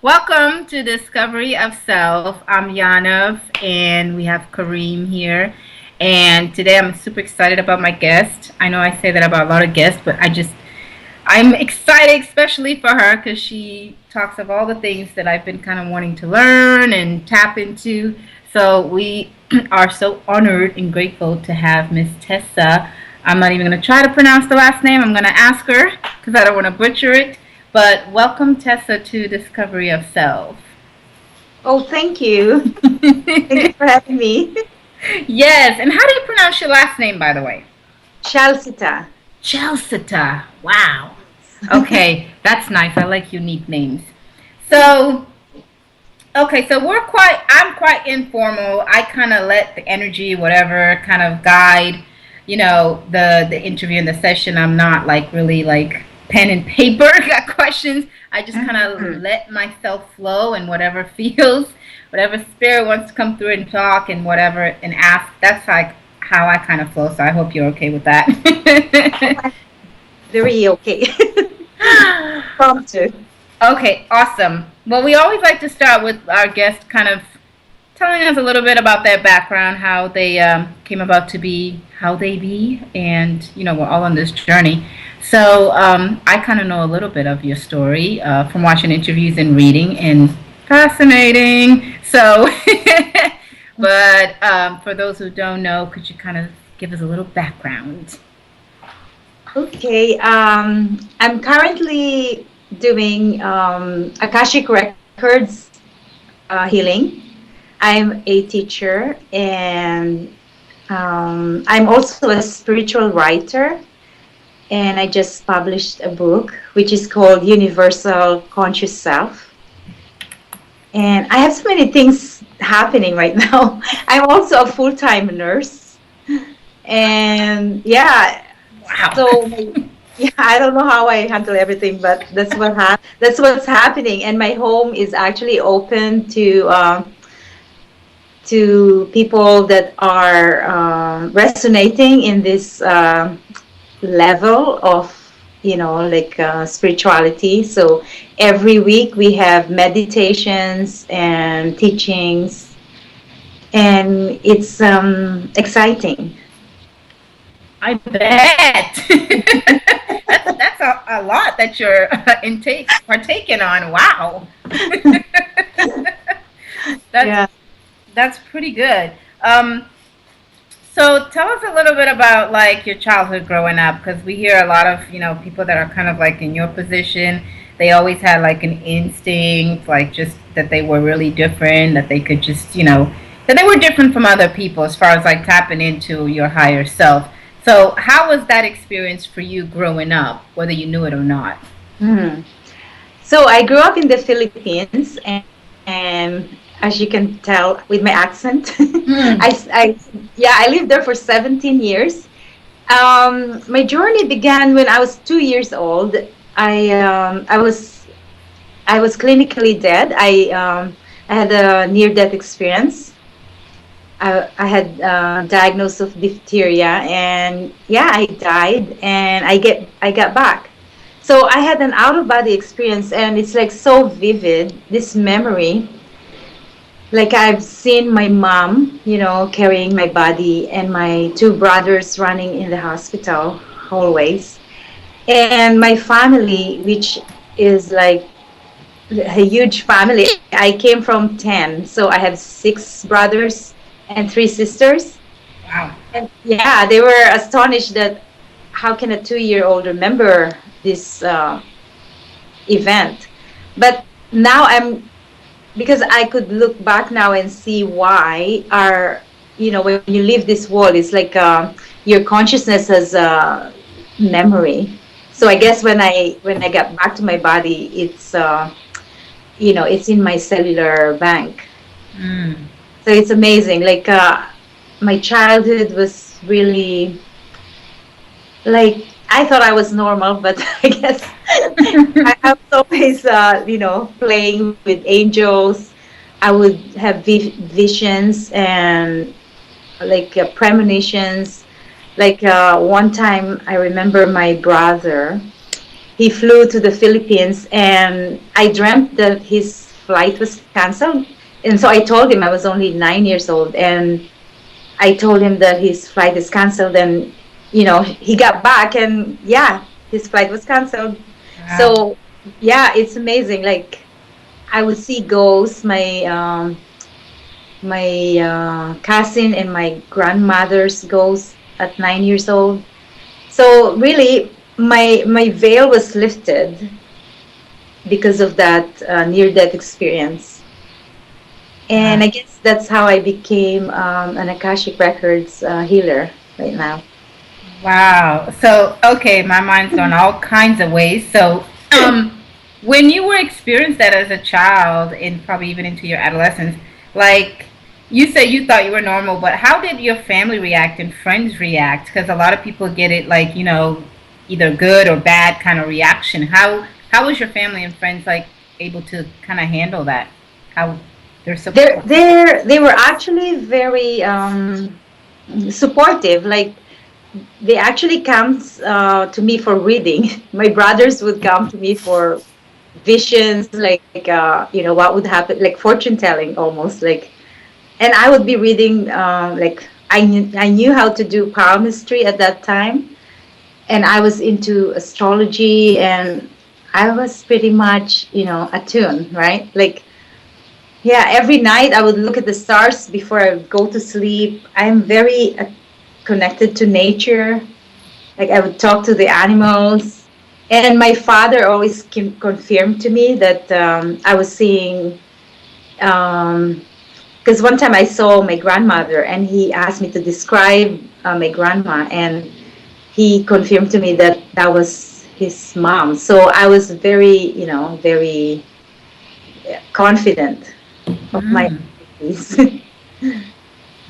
Welcome to Discovery of Self. I'm Yanav, and we have Kareem here. And today I'm super excited about my guest. I know I say that about a lot of guests, but I'm excited especially for her because she talks of all the things that I've been kind of wanting to learn and tap into. So we are so honored and grateful to have Miss Tessa. I'm not even going to try to pronounce the last name. I'm going to ask her because I don't want to butcher it. But welcome, Tessa, to Discovery of Self. Oh, thank you. Thank you for having me. Yes, and how do you pronounce your last name, by the way? Shalsita. Chelsea. Wow. Okay, that's nice. I like unique names. So, okay, so I'm quite informal. I kind of let the energy, whatever, kind of guide, the interview and the session. I'm not like really like pen and paper got questions. I just kind of let myself flow and whatever feels, whatever spirit wants to come through and talk and whatever and ask. That's like how I kind of flow. So I hope you're okay with that. Very okay. Prompted. Okay, awesome. Well, we always like to start with our guest kind of telling us a little bit about their background, how they came about to be how they be, and we're all on this journey. So I kind of know a little bit of your story from watching interviews and reading, and fascinating. So, but for those who don't know, could you kind of give us a little background? Okay. I'm currently doing Akashic Records healing. I'm a teacher and I'm also a spiritual writer. And I just published a book which is called Universal Conscious Self. And I have so many things happening right now. I'm also a full-time nurse. And yeah, Wow. so yeah, I don't know how I handle everything, but that's what's happening. And my home is actually open to people that are resonating in this level of like spirituality. So every week we have meditations and teachings, and it's exciting. I bet. That's a lot that you're partaking on. Wow. that's Yeah. that's pretty good. So tell us a little bit about like your childhood growing up, because we hear a lot of people that are kind of like in your position. They always had like an instinct, like just that they were really different, that they could just that they were different from other people as far as like tapping into your higher self. So how was that experience for you growing up, whether you knew it or not? Mhm. So I grew up in the Philippines, and as you can tell with my accent, Hmm. yeah, I lived there for 17 years. My journey began when I was 2 years old. I um, I was I was clinically dead. I had a near-death experience. I had diagnosis of diphtheria, and yeah, I died, and I got back. So I had an out-of-body experience, and it's like so vivid. This memory, like I've seen my mom, carrying my body, and my two brothers running in the hospital hallways, and my family, which is like a huge family. I came from 10, so I have six brothers and three sisters. Wow. And yeah, they were astonished that how can a 2-year-old remember this event. But now because I could look back now and see why when you leave this world, it's like your consciousness has a memory. So I guess when I got back to my body, it's in my cellular bank. Mm. So it's amazing. Like my childhood was really like I thought I was normal, but I guess I was always playing with angels. I would have visions and like premonitions. Like one time, I remember my brother. He flew to the Philippines, and I dreamt that his flight was canceled. And so I told him I was only 9 years old, and I told him that his flight is canceled, and he got back, and yeah, his flight was canceled. Wow. So yeah, it's amazing. Like I would see ghosts. My cousin and my grandmother's ghost at 9 years old. So really, my veil was lifted because of that near-death experience. Wow. And I guess that's how I became an Akashic Records healer right now. Wow. So, okay, my mind's gone all kinds of ways. So, when you were experienced that as a child and probably even into your adolescence, like you said you thought you were normal, but how did your family react and friends react? Because a lot of people get it like, either good or bad kind of reaction. How was your family and friends like able to kind of handle that? How their support? They were actually very supportive. Like they actually come to me for reading. My brothers would come to me for visions, like what would happen, like fortune telling almost. Like, and I would be reading. Like I knew how to do palmistry at that time, and I was into astrology, and I was pretty much attuned, right? Like yeah, every night I would look at the stars before I would go to sleep. I'm very connected to nature. Like I would talk to the animals. And my father always confirmed to me that I was seeing, because one time I saw my grandmother and he asked me to describe my grandma, and he confirmed to me that that was his mom. So I was very, very confident of my Mm. abilities.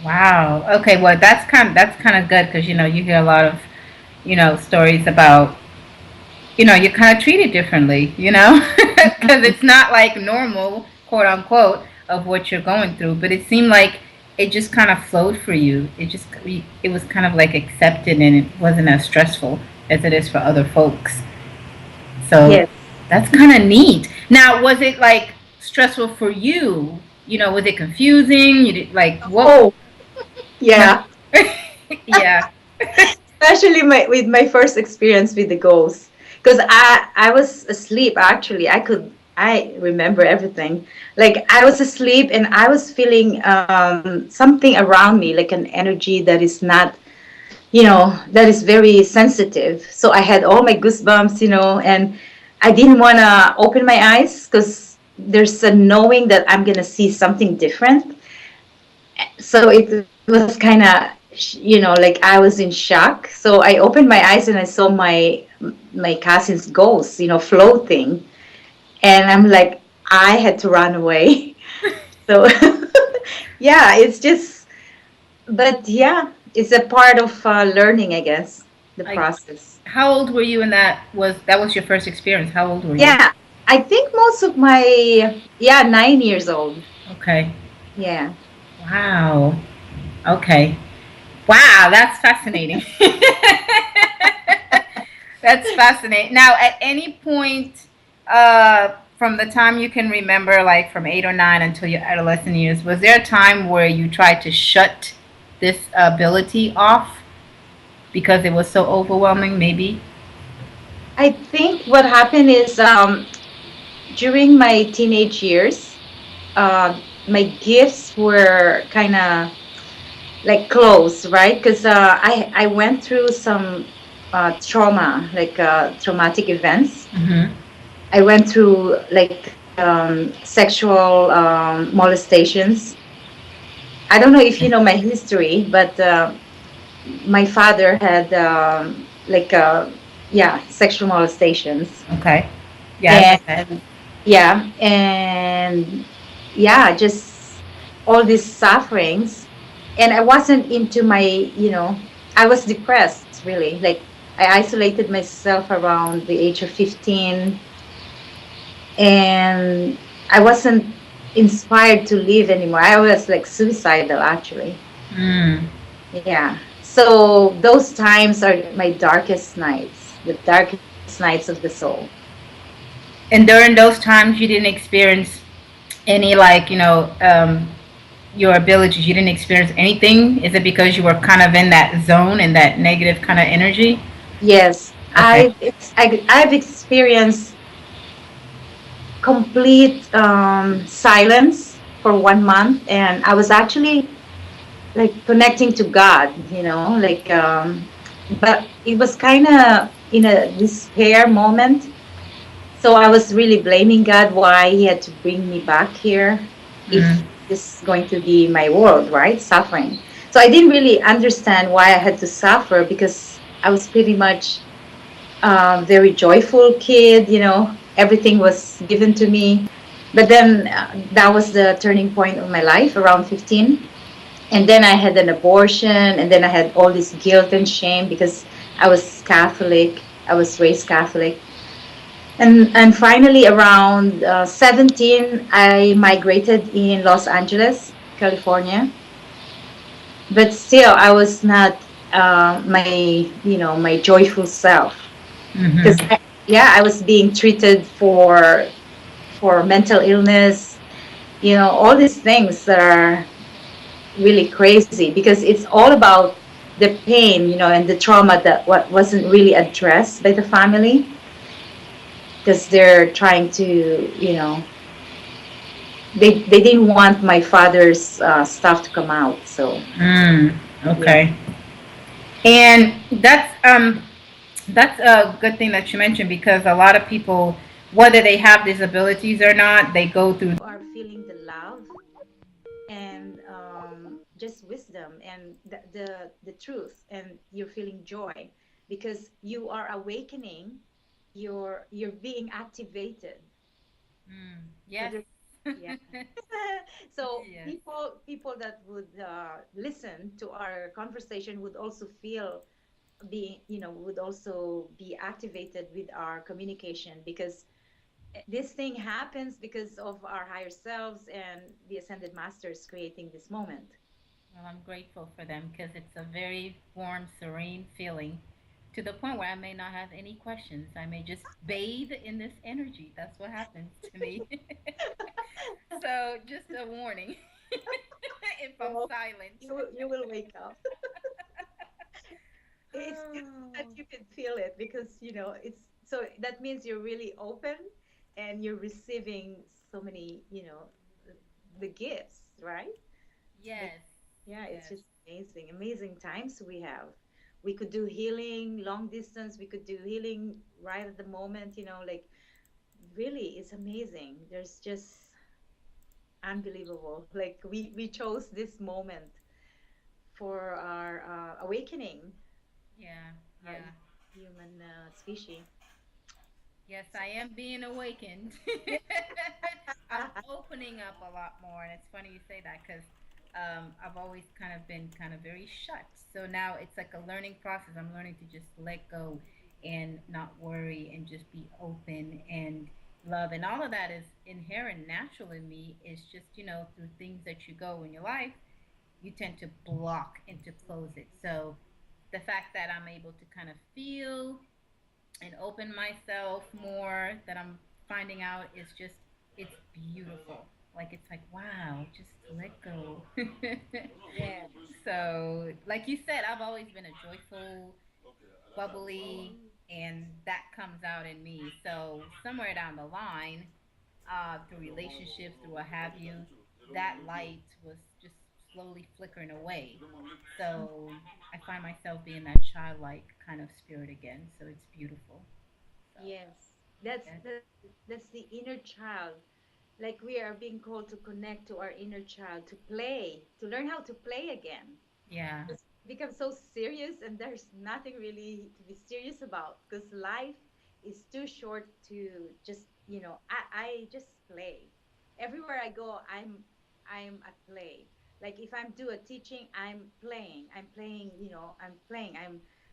Wow. Okay. Well, that's kind of good because you hear a lot of stories about you're kind of treated differently, because it's not like normal, quote unquote, of what you're going through. But it seemed like it just kind of flowed for you. It was kind of like accepted, and it wasn't as stressful as it is for other folks. So Yes. that's kind of neat. Now, was it like stressful for you? Was it confusing? You did like what? Oh, yeah. Yeah. Especially with my first experience with the ghosts, because I was asleep. Actually, I remember everything. Like I was asleep and I was feeling something around me, like an energy that is not, that is very sensitive. So I had all my goosebumps, and I didn't want to open my eyes because there's a knowing that I'm gonna see something different. So it was kind of, like I was in shock. So I opened my eyes and I saw my cousin's ghost, floating, and I'm like, I had to run away. So yeah, it's just, but yeah, it's a part of learning, I guess, the Like, process. how old were you when that was your first experience? How old were you? Yeah, I think most of my, yeah, 9 years old. Okay. Yeah. Wow. Okay. Wow, that's fascinating. That's fascinating. Now, at any point, from the time you can remember, like from 8 or 9 until your adolescent years, was there a time where you tried to shut this ability off because it was so overwhelming? Maybe. I think what happened is during my teenage years, my gifts were kind of like close, right? Because I went through some trauma, like traumatic events. Mm-hmm. I went through like sexual molestations. I don't know if you know my history, but my father had like yeah, sexual molestations, Okay. Yes, I bet. and yeah, and yeah, just all these sufferings. And I wasn't into my, I was depressed really. Like I isolated myself around the age of 15, and I wasn't inspired to live anymore. I was like suicidal actually. Mm. Yeah. So those times are my darkest nights, the darkest nights of the soul. And during those times, you didn't experience Any like your abilities? You didn't experience anything? Is it because you were kind of in that zone and that negative kind of energy? Yes, Okay. I've experienced complete silence for 1 month, and I was actually like connecting to God, like but it was kind of in a despair moment. So I was really blaming God why he had to bring me back here if Mm. this is going to be my world, right? Suffering. So I didn't really understand why I had to suffer because I was pretty much very joyful kid, everything was given to me. But then that was the turning point of my life around 15. And then I had an abortion, and then I had all this guilt and shame because I was Catholic. I was raised Catholic. And finally, around 17, I migrated in Los Angeles, California. But still, I was not my joyful self because Mm-hmm. yeah, I was being treated for mental illness, all these things that are really crazy because it's all about the pain, and the trauma that what wasn't really addressed by the family because they're trying to, they didn't want my father's stuff to come out. So Mm. yeah, Okay. And that's a good thing that you mentioned because a lot of people, whether they have these abilities or not, they go through. are feeling the love and just wisdom and the truth, and you're feeling joy because you are awakening, you're being activated. Mm. So Yes. there's yeah. So Yes. people that would listen to our conversation would also feel being, would also be activated with our communication because this thing happens because of our higher selves and the ascended masters creating this moment. Well, I'm grateful for them because it's a very warm, serene feeling to the point where I may not have any questions. I may just bathe in this energy. That's what happens to me. So, just a warning if I'm Well, silent. you will wake up. It's good that Oh, you can feel it because it's so that means you're really open and you're receiving so many, the gifts, right? Like, yes, yeah, it's yes, just amazing, amazing times we have. We could do healing long distance, we could do healing right at the moment, like really it's amazing. There's just unbelievable. Like we chose this moment for our awakening, yeah, our yeah. human species. Yes, I am being awakened. Yeah. I'm opening up a lot more, and it's funny you say that because I've always kind of been kind of very shut. So now it's like a learning process. I'm learning to just let go and not worry and just be open and love. And all of that is inherent, natural in me. It's just, through things that you go in your life, you tend to block and to close it. So the fact that I'm able to kind of feel and open myself more that I'm finding out is just it's beautiful. Like it's like wow, just let go. Yes. So, like you said, I've always been a joyful, bubbly, and that comes out in me. So somewhere down the line, through relationships, through what have you, that light was just slowly flickering away. So I find myself being that childlike kind of spirit again. So it's beautiful. So Yes, that's yeah, that's the inner child. Like we are being called to connect to our inner child, to play, to learn how to play again. yeah, It's become so serious, and there's nothing really to be serious about because life is too short to just, I just play. Everywhere I go, I'm at play. Like if I'm do a teaching, I'm playing. I'm playing, I'm playing.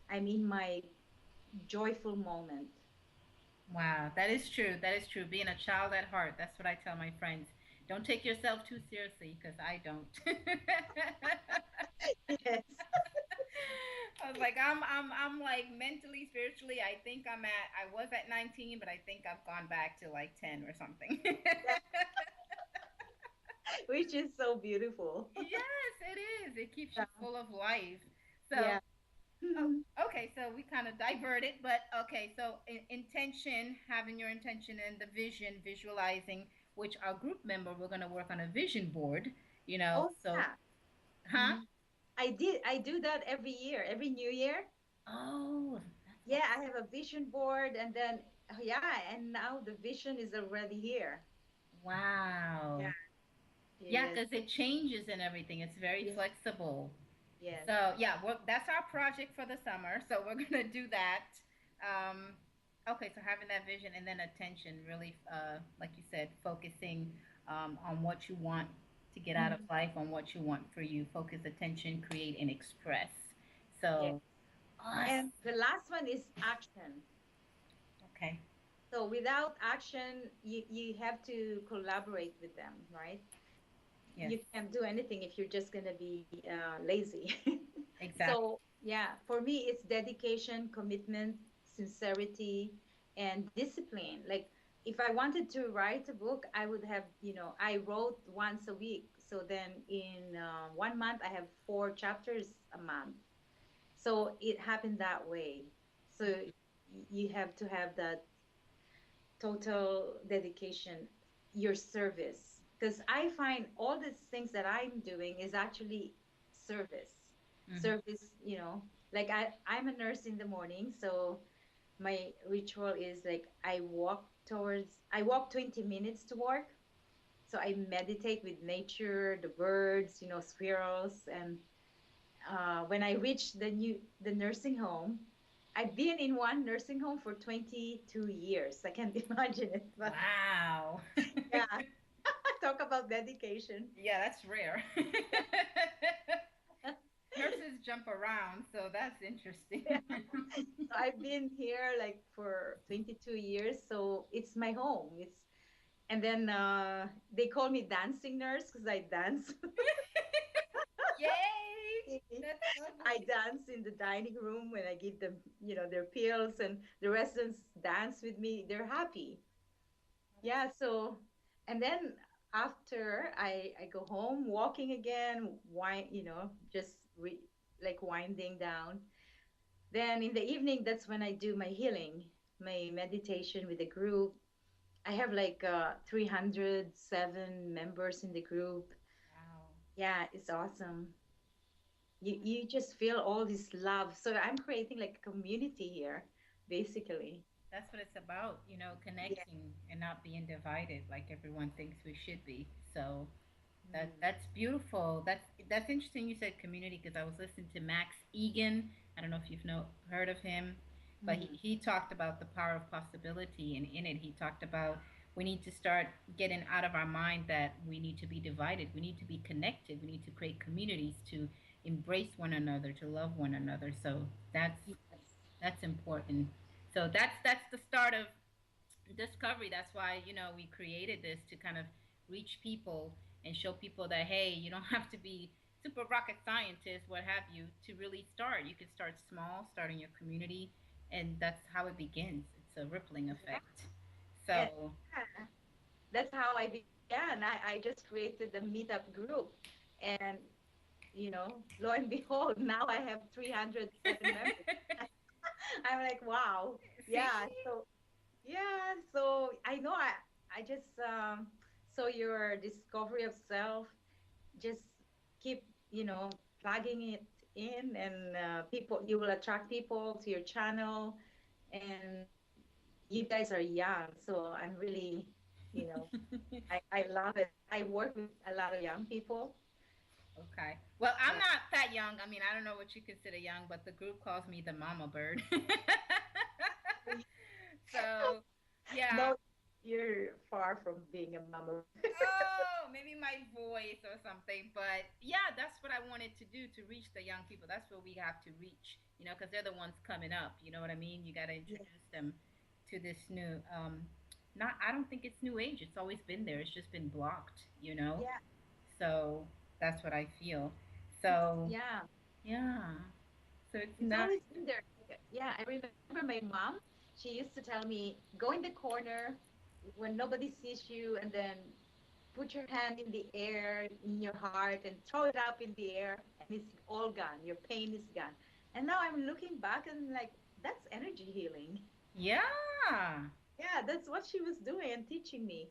I'm in my joyful moment. wow, that is true. That is true. Being a child at heart. That's what I tell my friends. Don't take yourself too seriously because I don't. Yes. I was like, I'm like mentally, spiritually. I think I was at 19, but I think I've gone back to like 10 or something. which is so beautiful. Yes, it is. It keeps you Yeah. full of life. So, Yeah. oh, okay, so we kind of diverted, but okay, so intention, having your intention and the vision, visualizing, which our group member, we're going to work on a vision board, Oh, so, yeah. huh? Mhm. I do that every year, every New Year. Oh, that's Yeah, awesome. I have a vision board, and then yeah, and now the vision is already here. Yeah. Wow. Yeah, Yes. because it changes and everything. It's very Yes. flexible. Yes. So yeah, well, that's our project for the summer. So we're gonna do that. Um, okay, so having that vision and then attention, really, like you said, focusing on what you want to get out of Mhm. life, on what you want for you. Focus, attention, create, and express. Yes. So us. And the last one is action. Okay. So without action, you have to collaborate with them, right? Yes. You can't do anything if you're just going to be lazy. Exactly. So, yeah, for me, it's dedication, commitment, sincerity, and discipline. Like, if I wanted to write a book, I would have, I wrote once a week. So then in 1 month, I have 4 chapters a month. So it happened that way. So you have to have that total dedication, your service. Because I find all these things that I'm doing is actually service. Hmm. Service, like I'm a nurse in the morning, so my ritual is like I walk 20 minutes to work. So I meditate with nature, the birds, squirrels, and when I reached the nursing home, I've been in one nursing home for 22 years. I can't imagine it, but Wow. yeah, talk about dedication. Yeah, that's rare. Nurses jump around, so that's Yeah. interesting. So I've been here like for 22 years, so it's my home. It's and then they call me dancing nurse because I dance. Yay! That's I funny. dance in the dining room when I give them, their pills, and the residents dance with me. They're happy. That's Yeah, so and then after I go home, walking again, just like winding down. Then in the evening, that's when I do my healing, my meditation with the group. I have like 307 members in the group. wow. Yeah, it's awesome. You just feel all this love. So I'm creating like a community here, basically. That's what it's about, Yeah. connecting and not being divided like everyone thinks we should be. So Mm. that's beautiful. That's interesting. You said community because I was listening to Max Egan. I don't know if you've heard of him, but he, Mm. he talked about the power of possibility, and in it he talked about we need to start getting out of our mind that we need to be divided. We need to be connected. We need to create communities to embrace one another, to love one another. So Yes. that's important. So that's the start of discovery. That's why we created this to kind of reach people and show people that hey, you don't have to be super rocket scientists, what have you, to really start. You can start small, start in your community, and that's how it begins. It's a rippling Yeah. effect. And So yeah, that's how I began. I just created the meetup group. And, lo and behold, now I have 307 members. I'm like, wow. Yeah. see. So I know I just so your discovery of self, just keep, plugging it in, and people you will attract people to your channel. And you guys are young, so I'm really, you know, I love it. I work with a lot of young people. Okay. Well, I'm Yeah. not that young. I mean, I don't know what you consider young, but the group calls me the mama bird. So, yeah. No, you're far from being a mama. Oh, maybe my voice or something. But yeah, that's what I wanted to do to reach the young people. That's what we have to reach, because they're the ones coming up. You know what I mean? You got to Yeah. introduce them to this new, not, I don't think it's new age. It's always been there. It's just been blocked. Yeah. So that's what I feel. It's So, yeah. yeah. So it's It's not. always been there. Yeah, I remember my mom. She used to tell me, go in the corner when nobody sees you, and then put your hand in the air in your heart and throw it up in the air, and it's all gone. Your pain is gone. And now I'm looking back and like, that's energy healing. Yeah, Yeah, that's what she was doing and teaching me,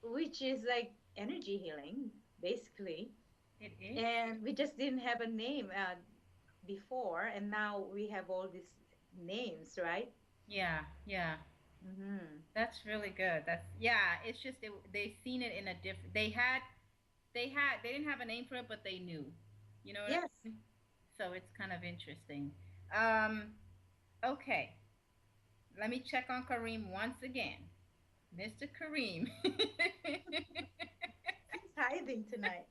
which is like energy healing, basically. it is. And we just didn't have a name before, and now we have all these names, right? Yeah, yeah. Mm-hmm. That's really good. That's yeah. It's just they seen it in a different. They didn't have a name for it, but they knew. You know what I Yes. mean? So it's kind of interesting. Um, okay. Let me check on Kareem once again. Mr. Kareem. He's hiding tonight.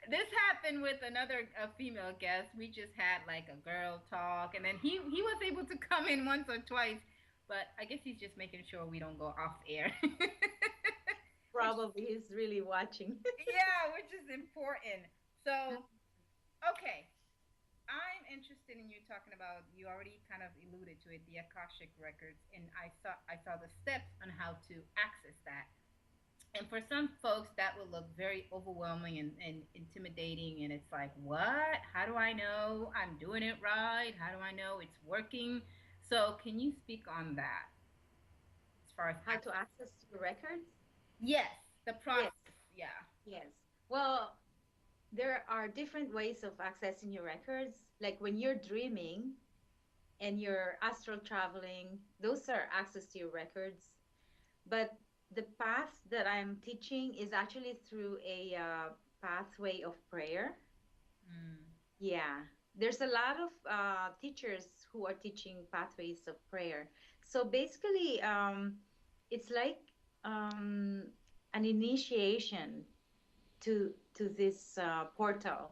This happened with another female guest. We just had like a girl talk, and then he was able to come in once or twice, but I guess he's just making sure we don't go off air. which Probably he's really watching. yeah, which is important. So okay, I'm interested in you talking about. You already kind of alluded to it, the Akashic records, and I saw the steps on how to access that. And for some folks, that will look very overwhelming and intimidating. And it's like, what? How do I know I'm doing it right? How do I know it's working? So, can you speak on that as far as How to access? access your records? Yes, the Yes, process. Yeah. yes. Well, there are different ways of accessing your records. Like when you're dreaming and you're astral traveling, those are access to your records. But the path that I'm teaching is actually through a pathway of prayer. Mm, Yeah, there's a lot of teachers who are teaching pathways of prayer. So basically, it's like an initiation to this portal.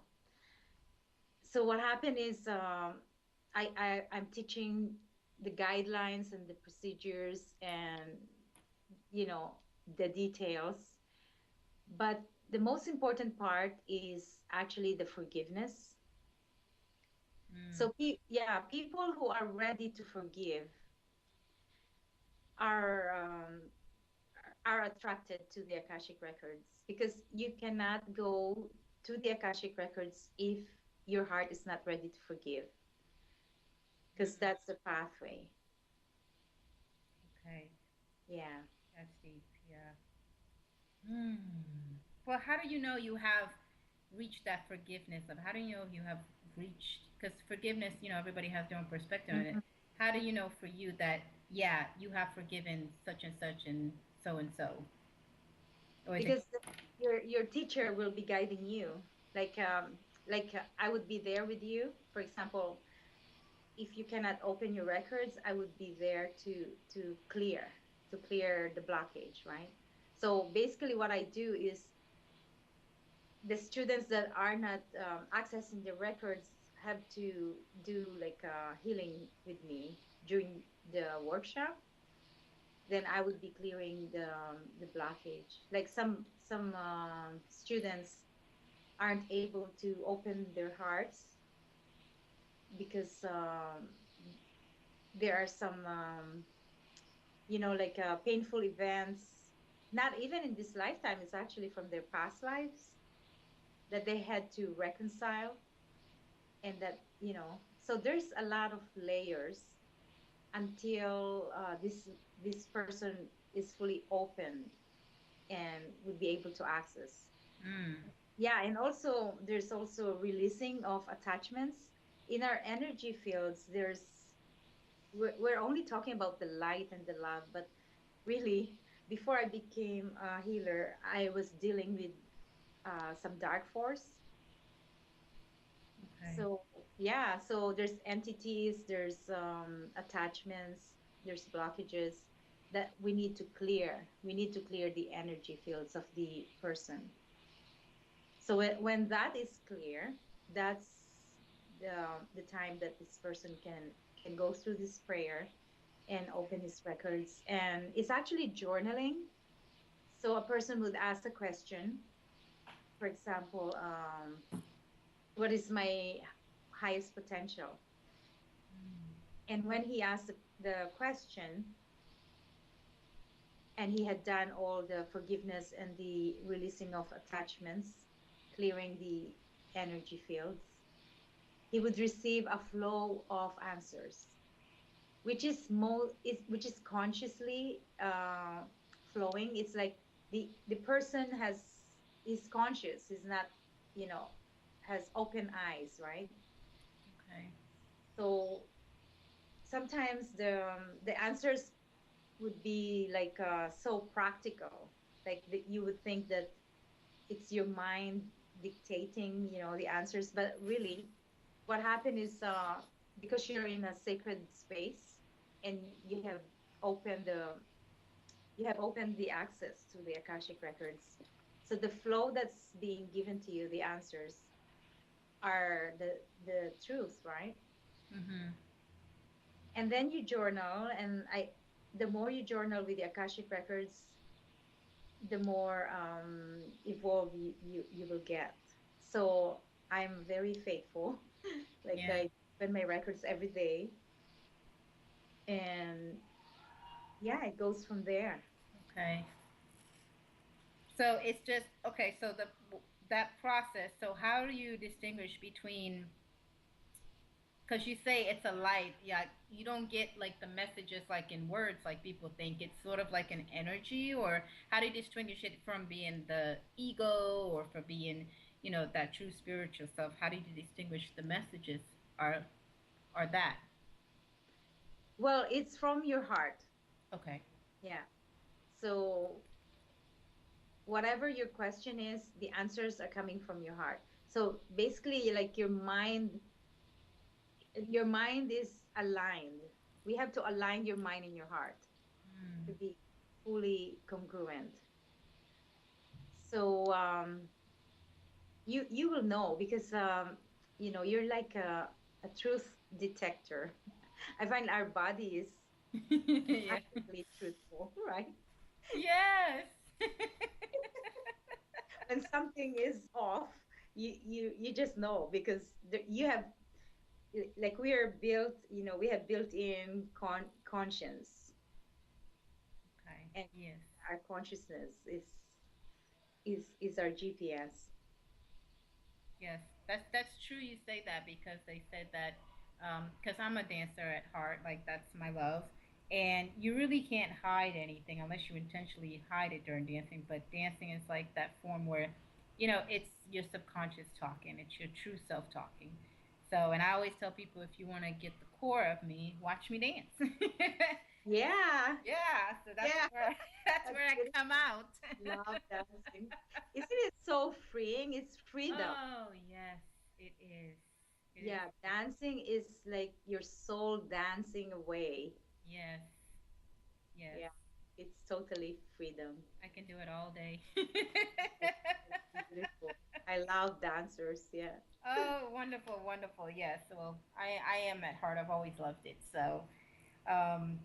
So what happened is I'm teaching the guidelines and the procedures and the details. But the most important part is actually the forgiveness. mm, So, yeah, people who are ready to forgive are are attracted to the Akashic records because you cannot go to the Akashic records if your heart is not ready to forgive, because mm. that's the pathway. Okay, Yeah. that's deep. Yeah. Hmm. Well, how do you know you have reached that forgiveness of? How do you know you have reached? Because forgiveness, everybody has their own perspective on it. Mhm. How do you know for you that yeah, you have forgiven such and so, or is it? Because your teacher will be guiding you. Like I would be there with you. For example, if you cannot open your records, I would be there to clear the blockage, right? So basically, what I do is the students that are not accessing the records have to do like healing with me during the workshop. Then I would be clearing the blockage. Like some students aren't able to open their hearts because there are some like painful events, not even in this lifetime, it's actually from their past lives that they had to reconcile. And so there's a lot of layers until this person is fully open and would be able to access. Mm, Yeah, and also there's also releasing of attachments in our energy fields. We're only talking about the light and the love, but really, before I became a healer, I was dealing with some dark force. okay. So yeah, so there's entities, there's attachments, there's blockages that we need to clear. We need to clear the energy fields of the person. So when that is clear, that's the time that this person can go through this prayer and open his records. And it's actually journaling. So a person would ask a question, for example, what is my highest potential? Mm, And when he asks the question, and he had done all the forgiveness and the releasing of attachments, clearing the energy fields, he would receive a flow of answers, which is which is consciously flowing. It's like the person has is conscious, is not, you know, has open eyes, right? Okay. So sometimes the answers would be like so practical, like that you would think that it's your mind dictating, you know, the answers, but really what happened is because you're in a sacred space and opened the you have opened the access to the akashic records, so the flow that's being given to you, the answers are the truth, right? Mm-hmm. And then you journal, and I the more you journal with the akashic records, the more evolved you will get. So I'm very faithful. Like Yeah. I open my records every day, and yeah, it goes from there. Okay. So it's just okay. So the that process. So how do you distinguish between? Because you say it's a light, yeah. You don't get like the messages like in words, like people think. It's sort of like an energy, or how do you distinguish it from being the ego, or from being, that true spiritual stuff? How do you distinguish the messages are that? Well, it's from your heart. Okay. Yeah. So whatever your question is, the answers are coming from your heart. So basically, like your mind is aligned. We have to align your mind and your heart to Mm. be fully congruent. So you will know because you know, you're like a truth detector. I find our body is Yeah. naturally truthful, right? Yes. When something is off, you just know because you have, like, we are built, you know, we have built in conscience, Okay. and Yes. our consciousness is our GPS. Yes, that's true. You say that because they said that because I'm a dancer at heart, like that's my love, and you really can't hide anything unless you intentionally hide it during dancing. But dancing is like that form where, it's your subconscious talking, it's your true self talking. So, and I always tell people if you want to get the core of me, watch me dance. Yeah, Yeah, so that's yeah, where that's that's where I come beautiful. out. Love dancing. Isn't it so freeing? It's freedom. Oh yes, it is. It is. Yeah, dancing is like your soul dancing away. Yes, yes. Yeah, it's totally freedom. I can do it all day. That's so beautiful. I love dancers. Yeah. Oh, wonderful, wonderful. Yes. Well, I am at heart. I've always loved it. So, um,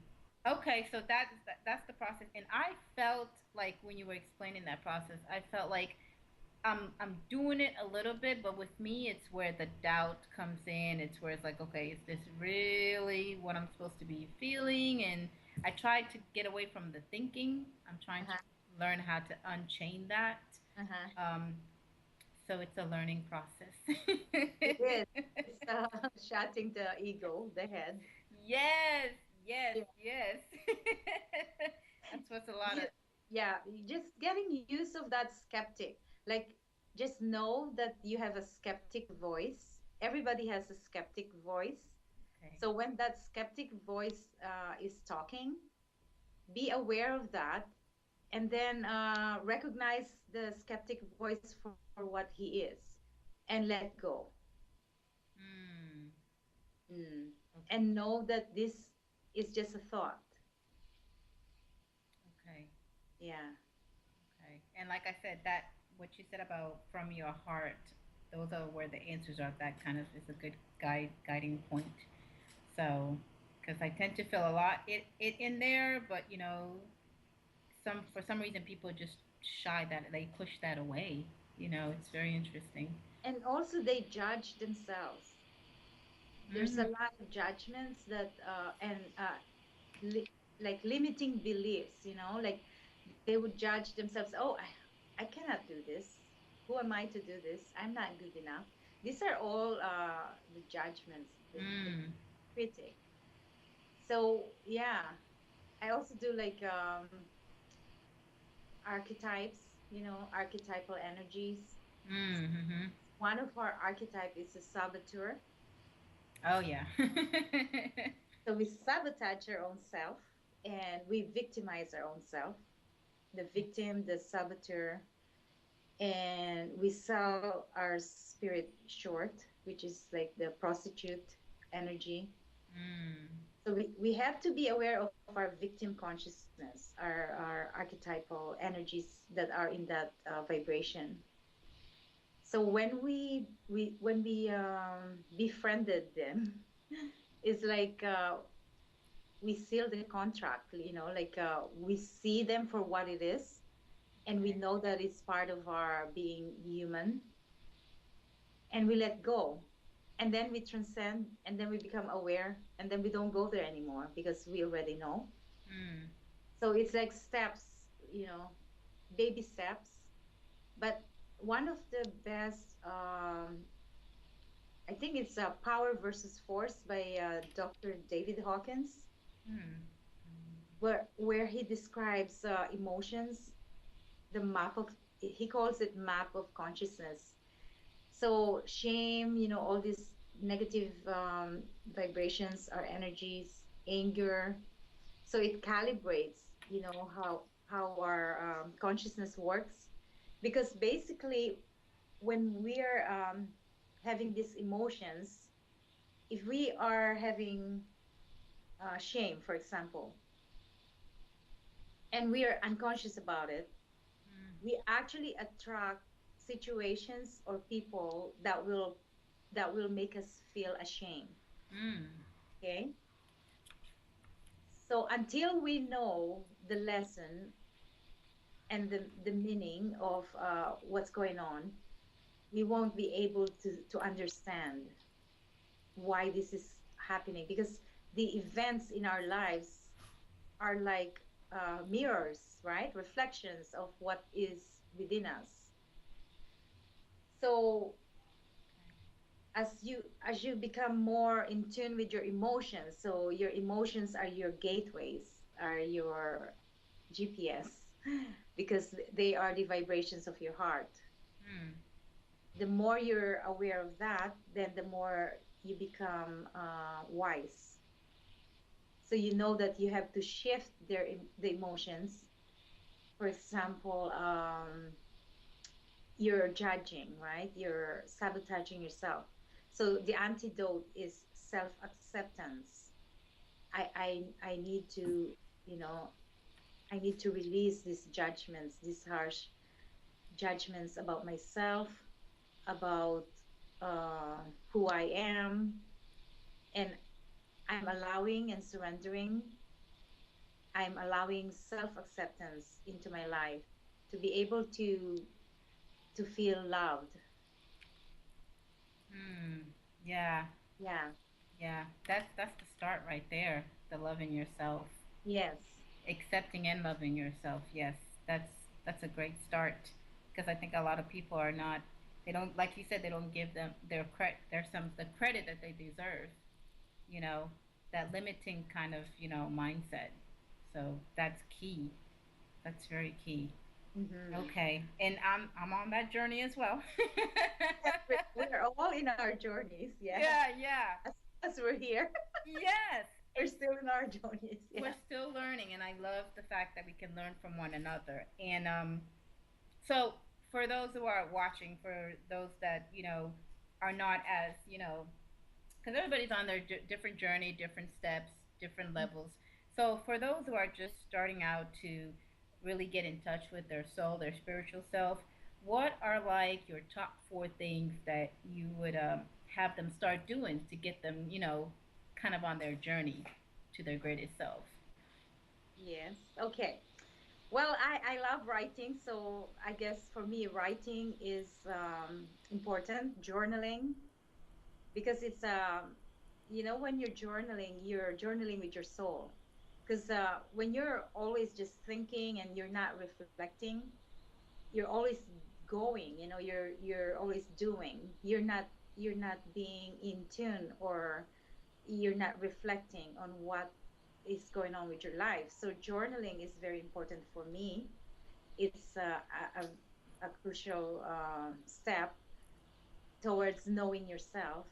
okay. So that's the process. And I felt like when you were explaining that process, I felt like I'm doing it a little bit, but with me, it's where the doubt comes in. It's where it's like, okay, is this really what I'm supposed to be feeling? And I try to get away from the thinking. I'm trying to Uh-huh. learn how to unchain that. Uh-huh. Um, so it's a learning process. It is. It's shutting the ego, the head. Yes, yes, Yeah. yes. That's what's a lot You, of. yeah, you just getting used of that skeptic. Like, just know that you have a skeptic voice. Everybody has a skeptic voice. Okay. So when that skeptic voice is talking, be aware of that, and then recognize the skeptic voice for what he is, and let go. Hmm. Mm. Okay. And know that this is just a thought. Okay. Yeah. Okay. And like I said, that what you said about from your heart, those are where the answers are. That kind of is a good guiding point. So, because I tend to feel a lot it in there, but some for some reason people just shy that they push that away. It's very interesting. And also they judge themselves. There's a Mm. lot of judgments that and like limiting beliefs, you know, like They would judge themselves. Oh, I cannot do this. Who am I to do this? I'm not good enough. These are all the judgments, the Mm. critic. So yeah, I also do like archetypes, archetypal energies. Mm-hmm. One of our archetype is a saboteur. Oh yeah. So we sabotage our own self and we victimize our own self. The victim, the saboteur, and we sell our spirit short, which is like the prostitute energy. Mm. So we have to be aware of our victim consciousness, our archetypal energies that are in that vibration. So when we befriended them, it's like we seal the contract. Like we see them for what it is, and we Okay. know that it's part of our being human, and we let go, and then we transcend, and then we become aware, and then we don't go there anymore because we already know. Mm. So it's like steps, baby steps. But one of the best, I think it's Power versus Force by Dr. David Hawkins, Mm. where he describes emotions, the map of, he calls it map of consciousness. So shame, all these negative vibrations are energies, anger. So it calibrates, how our consciousness works, because basically when we're having these emotions, if we are having shame, for example, and we are unconscious about it, Mm. we actually attract situations or people that will make us feel ashamed. Mm. Okay, so until we know the lesson and the meaning of what's going on, we won't be able to understand why this is happening, because the events in our lives are like mirrors, right? Reflections of what is within us. So as you become more in tune with your emotions, so your emotions are your gateways, are your GPS, because they are the vibrations of your heart. Mm. The more you're aware of that, then the more you become wise. So you know that you have to shift the emotions. For example, you're judging, right? You're sabotaging yourself. So the antidote is self acceptance. I need to, you know, I need to release these judgments, these harsh judgments about myself, about who I am, and I'm allowing and surrendering. I'm allowing self acceptance into my life to be able to feel loved. Mm. Yeah. Yeah. Yeah. That's the start right there. The loving yourself. Yes. Accepting and loving yourself. Yes. That's a great start because I think a lot of people are not, they don't, like you said, they don't give them their some the credit that they deserve, you know, that limiting kind of, mindset. So that's key. That's very key. Mm-hmm. Okay. And I'm on that journey as well. Yes, we're all in our journeys. Yeah. Yeah, yeah. As we're here, Yes. we're And still in our journeys. we're Yeah. still learning and I love the fact that we can learn from one another. And so for those who are watching, for those that, are not as, because everybody's on their different journey, different steps, different levels. So for those who are just starting out to really get in touch with their soul, their spiritual self, what are like your top four things that you would have them start doing to get them, kind of on their journey to their greatest self? Yes. Okay. Well, I love writing, so I guess for me, writing is important. Journaling, because it's when you're journaling with your soul. Because when you're always just thinking and you're not reflecting, you're always going, you know, you're always doing. You're not being in tune, or you're not reflecting on what is going on with your life. So journaling is very important for me. It's a crucial step towards knowing yourself.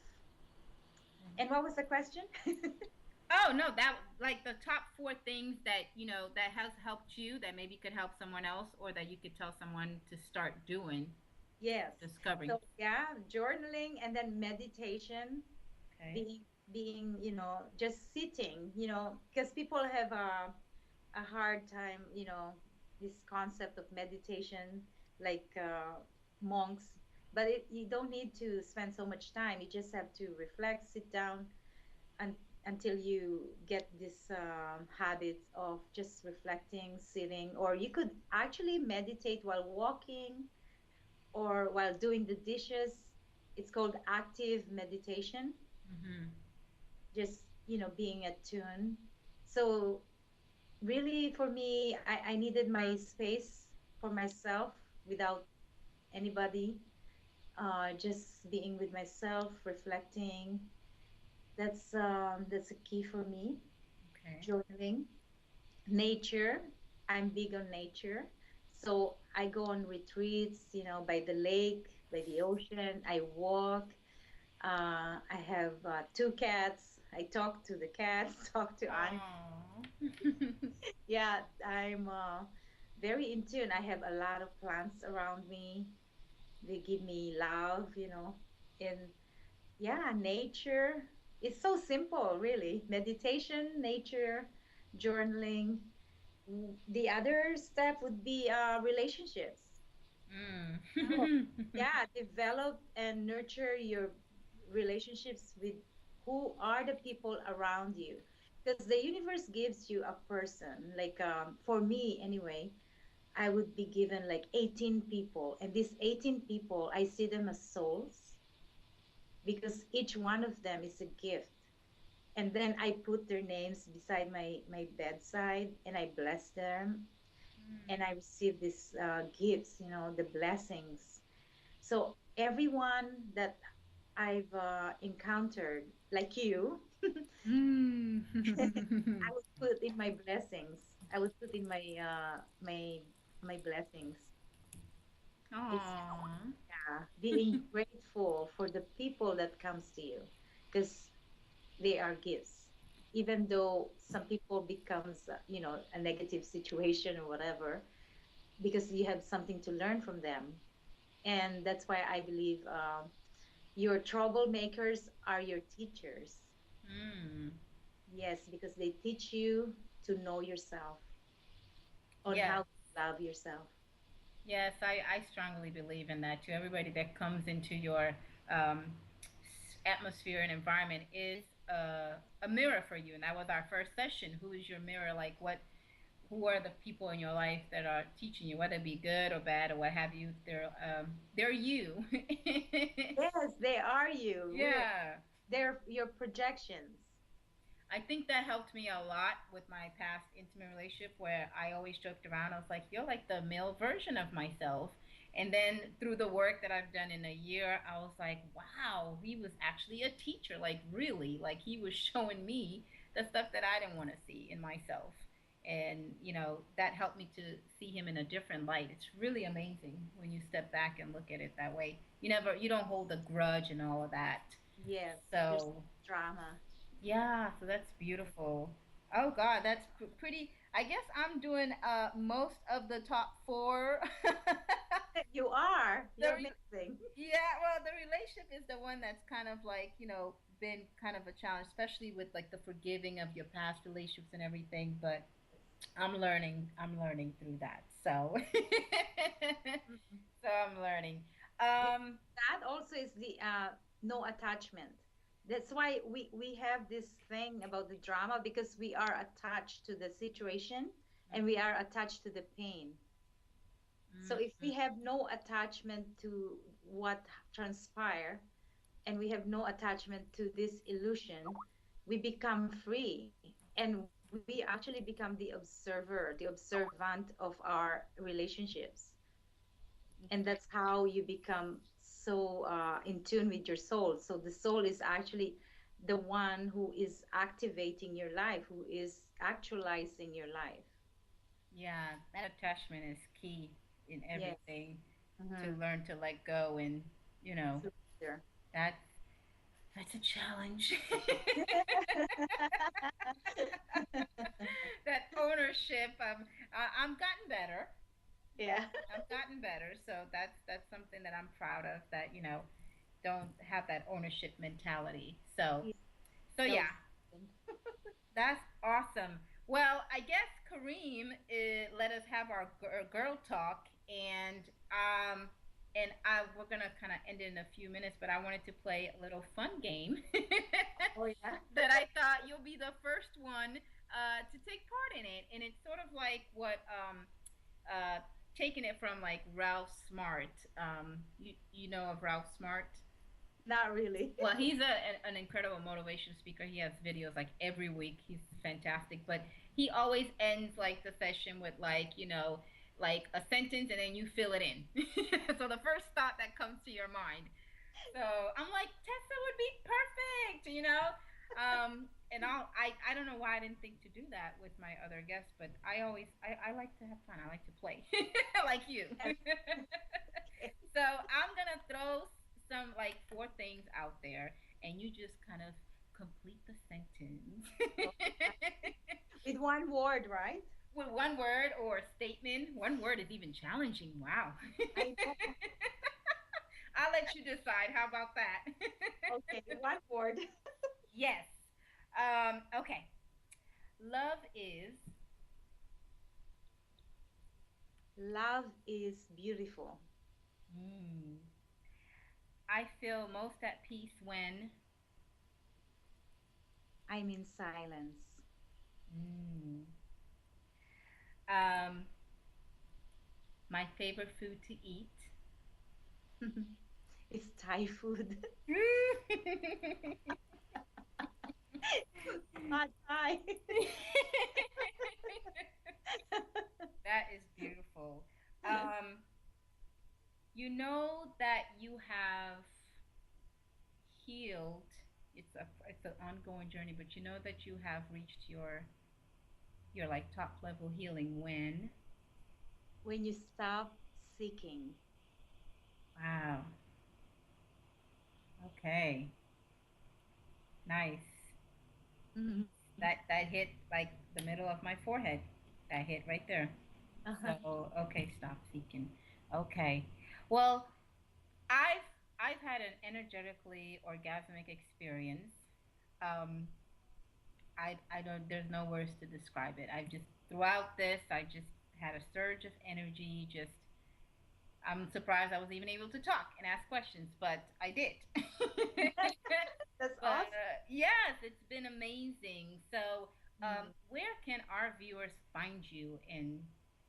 And what was the question? Oh no, that like the top four things that that has helped you that maybe could help someone else, or that you could tell someone to start doing, Yes. discovering. So yeah, journaling and then meditation, Okay. being, just sitting, because people have a hard time, this concept of meditation, like monks. But you don't need to spend so much time. You just have to reflect, sit down, until you get this habit of just reflecting, sitting, or you could actually meditate while walking or while doing the dishes. It's called active meditation, Mm-hmm. just, being attuned. So really, for me, I needed my space for myself without anybody, just being with myself, reflecting. That's a key for me. Okay. Journaling. Nature. I'm big on nature. So I go on retreats, by the lake, by the ocean. I walk. I have two cats. I talk to the cats, talk to animals. Oh. Yeah, I'm very in tune. I have a lot of plants around me. They give me love, And yeah, nature. It's so simple, really. Meditation, nature, journaling. The other step would be relationships. Oh, Mm. yeah, develop and nurture your relationships with who are the people around you. Because the universe gives you a person, like for me anyway, I would be given like 18 people. And these 18 people, I see them as souls because each one of them is a gift. And then I put their names beside my bedside and I bless them and I receive these gifts, the blessings. So everyone that I've encountered, like you, I Mm. would put in my blessings. I would put in my blessings. It's Aw. being grateful for the people that comes to you because they are gifts. Even though some people becomes a negative situation or whatever, because you have something to learn from them, and that's why I believe your troublemakers are your teachers. Mm. Yes, because they teach you to know yourself, on how Yes. to love yourself. Yes, I strongly believe in that too. Everybody that comes into your atmosphere and environment is a mirror for you. And that was our first session. Who is your mirror? Like who are the people in your life that are teaching you, whether it be good or bad or what have you? They're you. Yes, they are you, really. Yeah. They're your projections. I think that helped me a lot with my past intimate relationship where I always joked around. I was like, you're like the male version of myself. And then through the work that I've done in a year, I was like, wow, he was actually a teacher. Like, really, like he was showing me the stuff that I didn't want to see in myself. And, that helped me to see him in a different light. It's really amazing when you step back and look at it that way. You don't hold a grudge and all of that. Yes, there's So, drama. yeah, so that's beautiful. Oh God, that's pretty. I guess I'm doing most of the top four. You are. the You're re- amazing. yeah, well, the relationship is the one that's kind of like been kind of a challenge, especially with like the forgiving of your past relationships and everything. But I'm learning. I'm learning through that. So, Mhm. so I'm learning. Because Um, that also is the no attachment. That's why we have this thing about the drama, because we are attached to the situation and we are attached to the pain. So if we have no attachment to what transpire, and we have no attachment to this illusion, we become free. And we actually become the observer, the observant of our relationships. And that's how you become so in tune with your soul. So the soul is actually the one who is activating your life, who is actualizing your life. Yeah, that attachment is key in Yes. everything, to Hmm. learn to let go, and you know Surrender. that that's a challenge. That ownership. I'm gotten better. Yeah. I've gotten better, so that's something that I'm proud of. That don't have that ownership mentality. So Yeah. so That was yeah, that's awesome. Well, I guess Kareem let us have our girl talk, and we're gonna kind of end it in a few minutes, but I wanted to play a little fun game oh yeah. that I thought you'll be the first one to take part in it, and it's sort of like what uh, taking it from like Ralph Smart. You know of Ralph Smart? Not really. Well, he's an incredible motivation speaker. He has videos like every week. He's fantastic. But he always ends like the session with like a sentence and then you fill it in. So the first thought that comes to your mind. So I'm like, Tessa would be perfect. And I don't know why I didn't think to do that with my other guests, but I like to have fun. I like to play like you. Yes. So I'm gonna throw some like four things out there, and you just kind of complete the sentence With one word, right? with one word or a statement. One word is even challenging. Wow. I know. I'll let you decide. How about that? Okay, one word. Yes. Okay. Love is. Love is beautiful. Mm, I feel most at peace when. I'm in silence. Mm, um, my favorite food to eat. It's Thai food. Pad Thai. That is beautiful. Um, you know that you have healed. It's an ongoing journey, but you know that you have reached your like top level healing when. When you stop seeking. Wow. Okay. Nice. Mhm. That hit like the middle of my forehead. That hit right there. So okay, stop seeking. Okay. Well, I've I've had an energetically orgasmic experience. Um, I don't. There's no words to describe it. I've just throughout this, I just had a surge of energy. Just I'm surprised I was even able to talk and ask questions, but I did. That's But awesome. yes, it's been amazing. So, Mm. where can our viewers find you and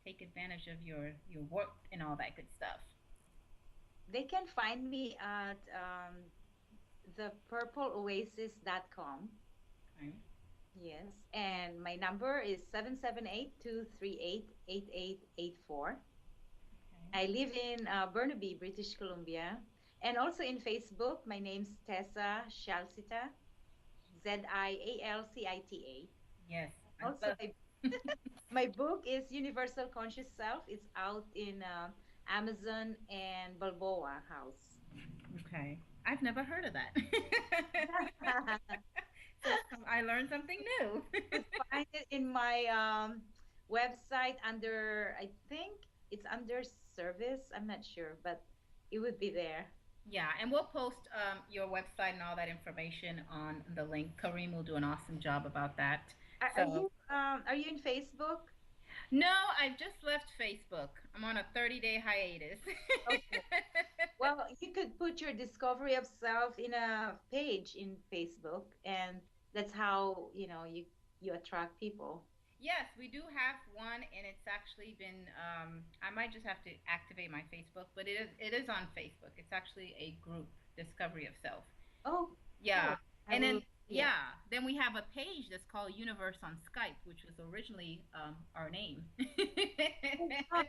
take advantage of your work and all that good stuff? They can find me at thepurpleoasis.com. Okay. Yes. And my number is 778-238-8884. Okay. I live in Burnaby, British Columbia. And also in Facebook, my name's Tessa Shalcita, Zialcita. Yes, I Also, love. my book is Universal Conscious Self. It's out in Amazon and Balboa House. Okay. I've never heard of that. So I learned something new. You'll find it in my website under, I think it's under service. I'm not sure, but it would be there. Yeah, and we'll post your website and all that information on the link. Kareem will do an awesome job about that. So, Are you in Facebook? no, I just left Facebook. I'm on a 30-day hiatus. Okay. Well, you could put your discovery of self in a page in Facebook, and that's how, you attract people. Yes, we do have one, and it's actually been. I might just have to activate my Facebook, but it is on Facebook. It's actually a group, Discovery of Self. Oh, Yeah, cool. I and then will. Yes. Yeah, then we have a page that's called Universe on Skype, which was originally our name. Oh, wow.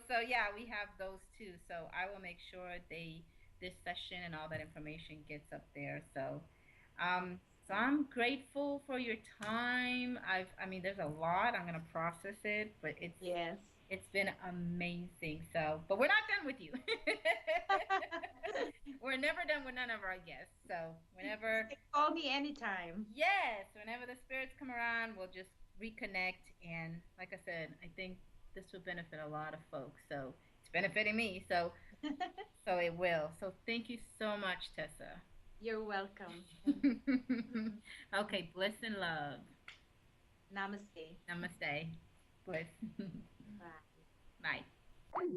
So yeah, we have those too. So I will make sure this session and all that information gets up there. So I'm grateful for your time. I mean, there's a lot. I'm gonna process it, but Yes. it's been amazing. So, but we're not done with you. We're never done with none of our guests. So You whenever can call me anytime. Yes, whenever the spirits come around, we'll just reconnect. And like I said, I think this will benefit a lot of folks. So it's benefiting me. So it will. So thank you so much, Tessa. You're welcome. Okay, bliss and love. Namaste. Namaste. Bliss. Bye. Bye.